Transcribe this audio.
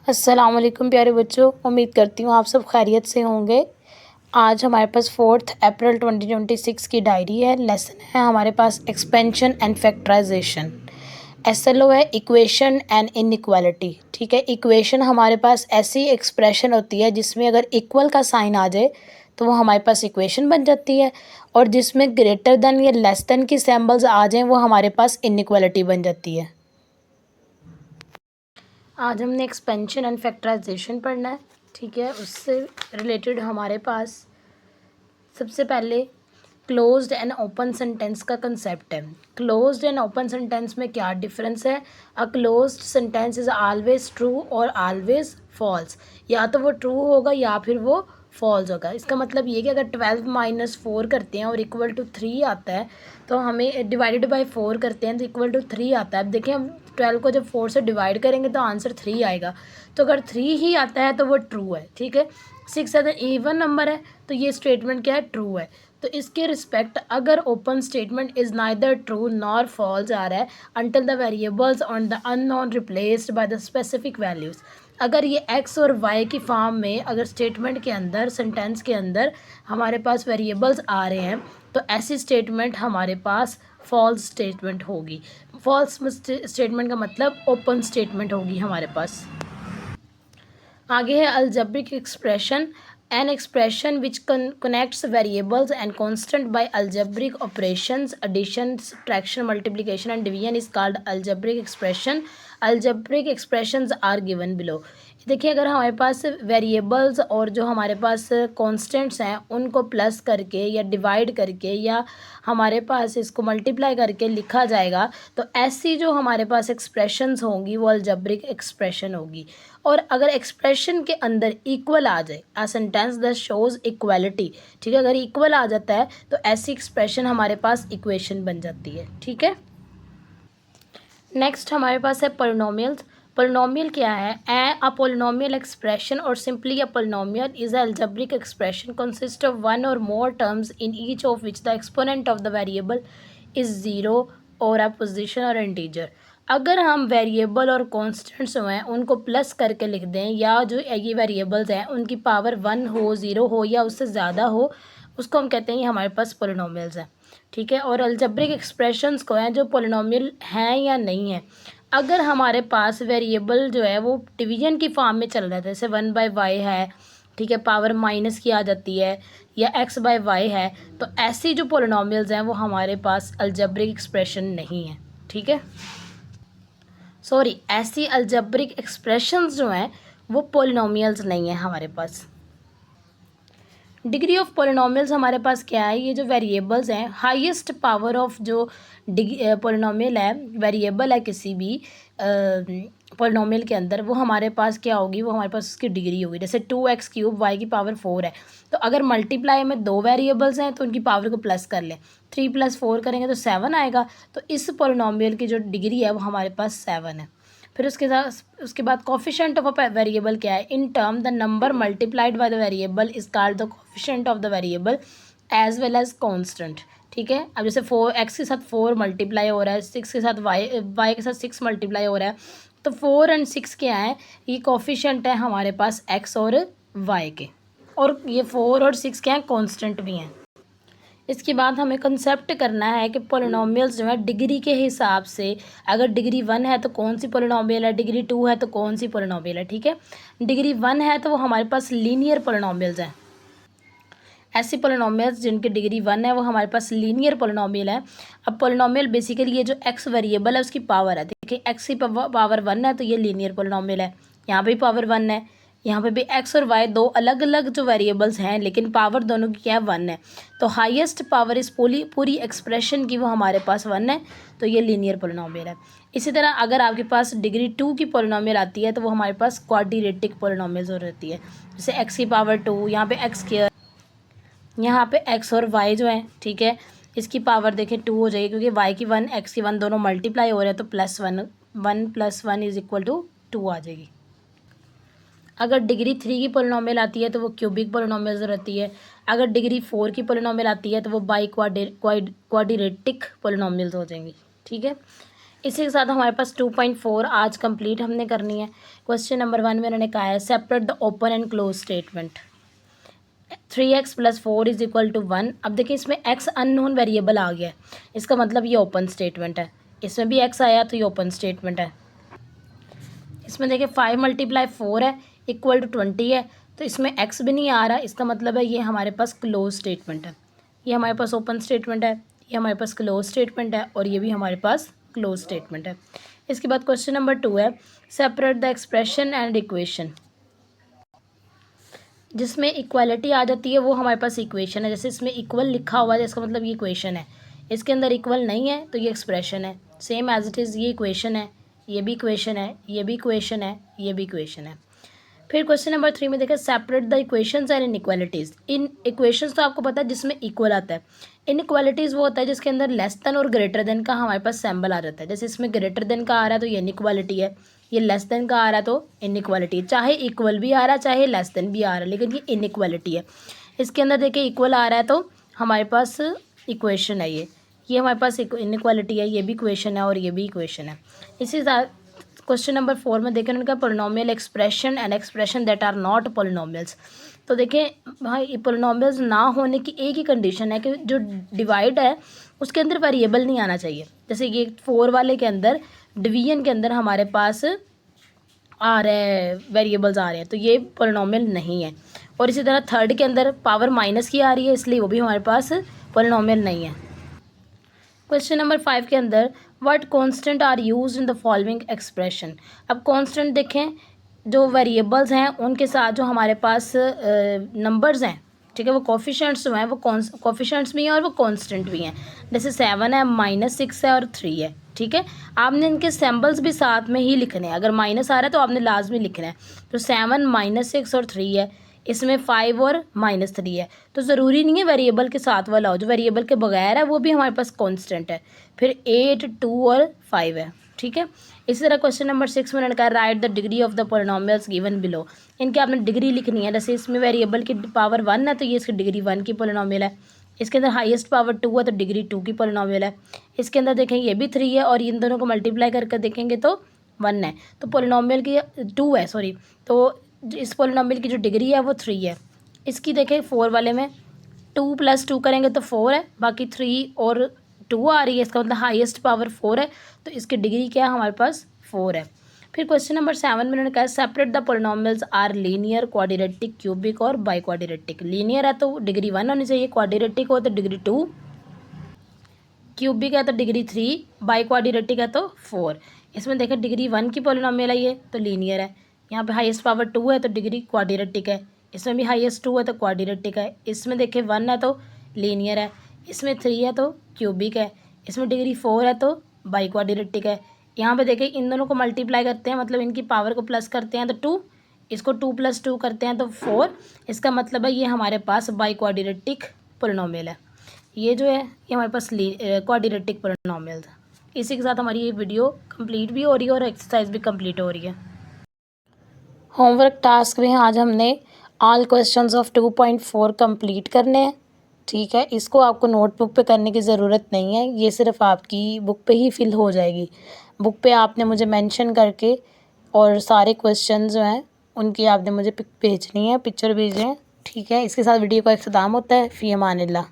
अस्सलाम वालेकुम प्यारे बच्चों, उम्मीद करती हूँ आप सब खैरियत से होंगे। आज हमारे पास 4 अप्रैल 2026 की डायरी है। लेसन है हमारे पास एक्सपेंशन एंड फैक्टराइजेशन। एसएलओ है इक्वेशन एंड इनइक्वालिटी। ठीक है, इक्वेशन हमारे पास ऐसी एक्सप्रेशन होती है जिसमें अगर इक्वल का साइन आ जाए तो वो हमारे पास इक्वेशन बन जाती है, और जिसमें ग्रेटर देन या लेस देन की सिंबल्स आ जाएं वो हमारे पास इनइक्वालिटी बन जाती है। आज हमने एक्सपेंशन एंड फैक्टराइजेशन पढ़ना है। ठीक है, उससे रिलेटेड हमारे पास सबसे पहले क्लोज्ड एंड ओपन सेंटेंस का कंसेप्ट है। क्लोज्ड एंड ओपन सेंटेंस में क्या डिफरेंस है? A closed sentence is always true और ऑलवेज फॉल्स। या तो वो ट्रू होगा या फिर वो फॉल्स होगा। इसका मतलब ये कि अगर 12 - 4 करते हैं और इक्वल टू 3 आता है तो हमें डिवाइडेड बाय 4 करते हैं तो इक्वल टू 3 आता है। अब देखिए, हम 12 को जब 4 से डिवाइड करेंगे तो आंसर 3 आएगा। तो अगर 3 ही आता है तो वो ट्रू है। ठीक है, 6 अगर इवन नंबर है तो ये स्टेटमेंट क्या है? ट्रू है। तो इसके रिस्पेक्ट अगर open statement is neither true nor false आ रहा है until the variables on the unknown replaced by the specific values. अगर ये एक्स और वाई की फॉर्म में अगर स्टेटमेंट के अंदर सेंटेंस के अंदर हमारे पास वेरिएबल्स आ रहे हैं तो ऐसी स्टेटमेंट हमारे पास फॉल्स स्टेटमेंट होगी। फॉल्स स्टेटमेंट का मतलब ओपन स्टेटमेंट होगी हमारे पास। आगे है algebraic expression. An expression which connects variables and constant by algebraic operations addition, subtraction, multiplication and division is called algebraic expression. Algebraic expressions are given below. देखिए, अगर हमारे पास वेरिएबल्स और जो हमारे पास कांस्टेंट्स हैं उनको प्लस करके या डिवाइड करके या हमारे पास इसको मल्टीप्लाई करके लिखा जाएगा तो ऐसी जो हमारे पास एक्सप्रेशंस होंगी वो अलजेब्रिक एक्सप्रेशन होगी। और अगर एक्सप्रेशन के अंदर इक्वल आ जाए, आ सेंटेंस दैट शोज इक्वलिटी। ठीक है, अगर इक्वल आ जाता है तो ऐसी एक्सप्रेशन हमारे पास इक्वेशन बन जाती है। ठीक है, नेक्स्ट हमारे पास है पोलिनोमियल्स। पोलिनोमियल क्या है? A polynomial expression or simply a polynomial is a algebraic expression consist of one or more terms in each of which the exponent of the variable is zero or a position और integer. अगर हम variable और constants हैं उनको plus करके लिख दें या जो ये वेरिएबल्स हैं उनकी पावर 1 हो, 0 हो या उससे ज़्यादा हो, उसको हम कहते हैं ये हमारे पास पोलिनोमियल्स हैं। ठीक है, और अलजेब्रिक एक्सप्रेशंस को हैं जो पोलिनोमियल हैं या नहीं है। अगर हमारे पास वेरिएबल जो है वो डिवीजन की फॉर्म में चल रहा है, जैसे 1/y है, ठीक है, पावर माइनस की आ जाती है, या x/y है, तो ऐसी जो पोलिनोमियल्स हैं वो हमारे पास अलजेब्रिक एक्सप्रेशन नहीं है। ठीक है, सॉरी, ऐसी अलजेब्रिक एक्सप्रेशंस जो हैं वो पोलिनोमियल्स नहीं है हमारे पास। डिग्री ऑफ पोलिनोमियल्स हमारे पास क्या है? ये जो वेरिएबल्स हैं, हाईएस्ट पावर ऑफ जो पोलिनोमियल है, वेरिएबल है किसी भी पोलिनोमियल के अंदर, वो हमारे पास क्या होगी? वो हमारे पास उसकी डिग्री होगी। जैसे 2x³ y की पावर 4 है, तो अगर मल्टीप्लाई में 2 वेरिएबल्स हैं तो उनकी पावर को प्लस कर लें, 3 + 4 करेंगे तो 7 आएगा। तो इस पोलिनोमियल की जो डिग्री है वो हमारे पास 7 है। फिर उसके बाद कोफिशिएंट ऑफ अ वेरिएबल क्या है? In term the number multiplied by the variable is called the coefficient of the variable as well as constant. ठीक है, अब जैसे 4x के साथ 4 मल्टीप्लाई हो रहा है, 6 के साथ y के साथ 6 मल्टीप्लाई हो रहा है, तो 4 और 6 क्या है? ये कोफिशिएंट है हमारे पास x और y के, और ये 4 और 6 क्या है? कॉन्स्टेंट भी हैं। इसके बाद हमें कंसेप्ट करना है कि पोलिनोमियल्स जो है डिग्री के हिसाब से, अगर डिग्री 1 है तो कौन सी पोलिनोमियल है, डिग्री 2 है तो कौन सी पोलिनोमियल है। ठीक है, डिग्री 1 है तो वो हमारे पास लीनियर पोलिनोमियल्स हैं। ऐसी पोलिनोमियल्स जिनकी डिग्री 1 है वो हमारे पास लीनियर पोलिनोमियल है। अब पोलिनोमियल बेसिकली ये जो x वेरिएबल है उसकी पावर है। देखिए, x की पावर 1 है तो ये लीनियर पोलिनोमियल है। यहाँ पे पावर 1 है, यहाँ पे भी x और y दो अलग अलग जो वेरिएबल्स हैं लेकिन पावर दोनों की क्या है? 1 है। तो हाईएस्ट पावर इस पूरी एक्सप्रेशन की वो हमारे पास 1 है, तो ये लीनियर पोलिनोमियल है। इसी तरह अगर आपके पास डिग्री 2 की पोलिनोमियल आती है तो वो हमारे पास क्वाड्रेटिक पोलिनोमियल्स हो रहती है। जैसे x की पावर 2, यहाँ पे x², यहाँ पे x और y जो है, ठीक है, इसकी पावर देखें 2 हो जाएगी क्योंकि y की 1 x की 1 दोनों मल्टीप्लाई हो रहे हैं, तो +1 1 + 1 = 2 आ जाएगी। अगर डिग्री 3 की पोलिनोमियल आती है तो वो क्यूबिक पोलिनोमियल रहती है। अगर डिग्री 4 की पोलिनोमियल आती है तो वो बाई क्वाड्रेटिक पोलिनोमियल हो जाएंगी। ठीक है, इसी के साथ हमारे पास 2.4 आज कंप्लीट हमने करनी है। क्वेश्चन नंबर 1 में उन्होंने कहा है separate the open and close statement. 3x + 4 = 1। अब देखिए इसमें x अननोन वेरिएबल आ गया है, इसका मतलब ये ओपन स्टेटमेंट है। इसमें भी x आया तो ये ओपन स्टेटमेंट है। इसमें देखिए 5 × 4 है = 20 है, तो इसमें x भी नहीं आ रहा, इसका मतलब है ये हमारे पास क्लोज स्टेटमेंट है। ये हमारे पास ओपन स्टेटमेंट है, ये हमारे पास क्लोज स्टेटमेंट है और ये भी हमारे पास क्लोज स्टेटमेंट है। इसके बाद क्वेश्चन नंबर 2 है separate the expression and equation. जिसमें इक्वालिटी आ जाती है वो हमारे पास इक्वेशन है। जैसे इसमें इक्वल लिखा हुआ है इसका मतलब ये इक्वेशन है, इसके अंदर इक्वल नहीं है तो ये एक्सप्रेशन है। सेम एज इट इज़ ये इक्वेशन है, ये भी इक्वेशन है, ये भी इक्वेशन है, ये भी इक्वेशन है। फिर क्वेश्चन नंबर 3 में देखा separate the equations and inequalities. In equations तो आपको पता है जिसमें इक्वल आता है, इनइक्वालिटीज़ वो होता है जिसके अंदर लेस देन और ग्रेटर देन का हमारे पास सिंबल आ जाता है। जैसे इसमें ग्रेटर देन का आ रहा है तो ये इनइक्वालिटी है, ये लेस देन का आ रहा है तो इनइक्वालिटी है। चाहे इक्वल भी आ रहा है चाहे लेस देन भी आ रहा है, लेकिन ये इनइक्वालिटी है। इसके अंदर देखिए इक्वल आ रहा है तो हमारे पास इक्वेशन है, ये हमारे पास इनइक्वालिटी है, ये भी इक्वेशन है और ये भी इक्वेशन है। इसी साथ क्वेश्चन नंबर 4 में देखें उनका polynomial expression and expression that are not polynomials. तो देखें भाई पोलिनोमियल्स ना होने की एक ही कंडीशन है कि जो डिवाइड है उसके अंदर वेरिएबल नहीं आना चाहिए। जैसे ये 4 वाले के अंदर डिवीजन के अंदर हमारे पास आ रहे हैं वेरिएबल्स आ रहे हैं, तो ये पोलिनोमियल नहीं है। और इसी तरह थर्ड के अंदर पावर माइनस की आ रही है, इसलिए वो भी हमारे पास पोलिनोमियल नहीं है। क्वेश्चन नंबर 5 के अंदर what constant are used in the following expression. अब कांस्टेंट देखें जो वेरिएबल्स हैं उनके साथ जो हमारे पास नंबर्स हैं, ठीक है, वो कोफिशिएंट्स जो हैं वो कोफिशिएंट्स भी हैं और वो कांस्टेंट भी हैं। जैसे 7 है, -6 है और 3 है, ठीक है। आपने इनके सिंबल्स भी साथ में ही लिखने हैं। अगर माइनस आ रहा है तो आपने लाजमी लिखना है। तो 7, -6 और 3 है, इसमें 5 और -3 है, तो ज़रूरी नहीं है वेरिएबल के साथ वाला हो, जो वेरिएबल के बगैर है वो भी हमारे पास कांस्टेंट है। फिर 8, 2 और 5 है, ठीक है। इसी तरह क्वेश्चन नंबर 6 में उन्होंने कहा right the degree of the polynomials given below. इनके आपने डिग्री लिखनी है। जैसे इसमें वेरिएबल की पावर 1 है तो ये इसकी डिग्री 1 की पोलिनोमियल है। इसके अंदर हाईएस्ट पावर 2 है तो डिग्री 2 की पोलिनोमियल है। इसके अंदर देखें ये भी 3 है और इन दोनों को मल्टीप्लाई करके देखेंगे तो 1 है, तो पोलिनोमियल की 2 है, सॉरी, तो इस पोलिनोमियल की जो डिग्री है वो 3 है। इसकी देखें 4 वाले में 2 + 2 करेंगे तो 4 है, बाकी 3 और 2 आ रही है, इसका मतलब हाईएस्ट पावर 4 है, तो इसकी डिग्री क्या है हमारे पास 4 है। फिर क्वेश्चन नंबर 7 में उन्होंने कहा separate the polynomials are linear, quadratic, cubic और बाई क्वाड्रेटिक। लीनियर है तो डिग्री 1 होनी चाहिए, क्वाड्रेटिक हो तो डिग्री 2, क्यूबिक है तो डिग्री 3, बाई क्वाड्रेटिक है तो 4। इसमें देखें डिग्री 1 की पोलिनोमियल है ये तो लीनियर है। यहाँ पे हाईएस्ट पावर 2 है तो डिग्री क्वाड्रेटिक है, इसमें भी हाईएस्ट 2 है तो क्वाड्रेटिक है। इसमें देखें 1 है तो लीनियर है, इसमें 3 है तो क्यूबिक है, इसमें डिग्री 4 है तो बाई क्वाड्रेटिक है। यहाँ पे देखें इन दोनों को मल्टीप्लाई करते हैं, मतलब इनकी पावर को प्लस करते हैं तो 2, इसको 2 + 2 करते हैं तो 4। इसका मतलब है ये हमारे पास बाई क्वाड्रेटिक पोलिनोमियल है। ये जो है ये हमारे पास क्वाड्रेटिक पोलिनोमियल्स है। इसी के साथ हमारी ये वीडियो कंप्लीट भी हो रही है और एक्सरसाइज भी कंप्लीट हो रही है। होमवर्क टास्क में आज हमने ऑल क्वेश्चंस ऑफ 2.4 कंप्लीट करने हैं, ठीक है। इसको आपको नोटबुक पे करने की ज़रूरत नहीं है, ये सिर्फ आपकी बुक पे ही फिल हो जाएगी। बुक पे आपने मुझे मेंशन करके और सारे क्वेश्चन जो हैं उनकी आपने मुझे पिक भेजनी है, पिक्चर भेजें, ठीक है। इसके साथ वीडियो का इख्तिताम होता है। फ़ी अमानिल्लाह।